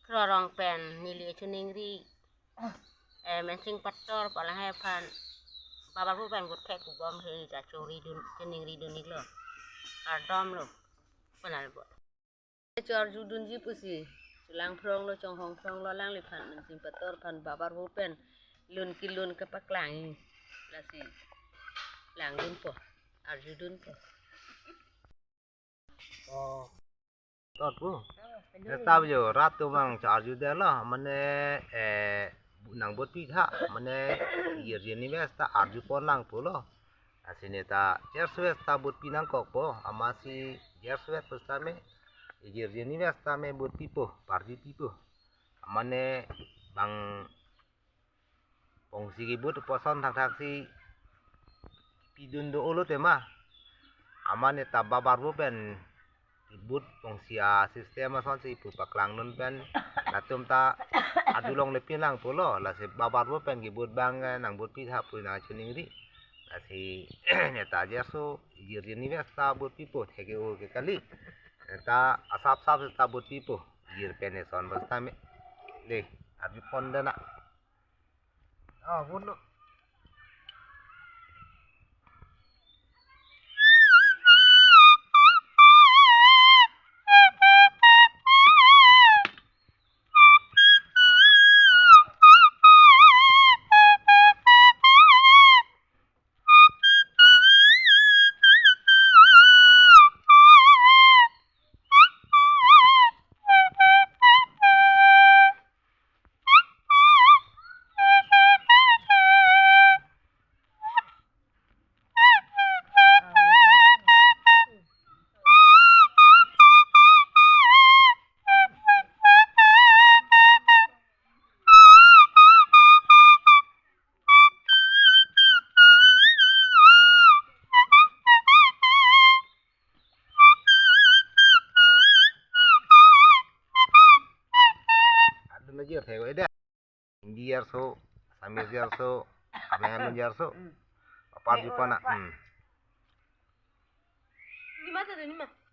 Rorong pen nili chuning ri mensing pator pala hai pan babar pu pen gut kek bom he ja chori dun chuning ri dun niklo dom lo panal bo chor ju dun ji pusi lang prong lo chong hong prong lo lang li pan mensing pator pan babar pu pen lun kilun ke paklang la si lang dun po arju dun po Tốt quá. Ta bây giờ rát tôi bằng trả dư đen là nang bot pi tha yer invest ta arju pon lang pulo asine ta jerswes ta bot pi nang kok po amasi jerswes pustame yer invest ta me bot pi po parji pi po bang pongsi ki bot poson thak si pi dun do olo tema ta babar bo pen ibut pongsia sistema son si ibu paklang nun pen latum ta adulong lepin lang pulo la si babar bo pen gibut bang nang but pi tha pu na chuning ri la si neta jeso yir invest ta but pi po thege o ke kali ta asap sap ta but pi po yir pen son basta me le abi pondana bulo Major thego ida India so Samir so Amen so apart jupana Di mata ni mah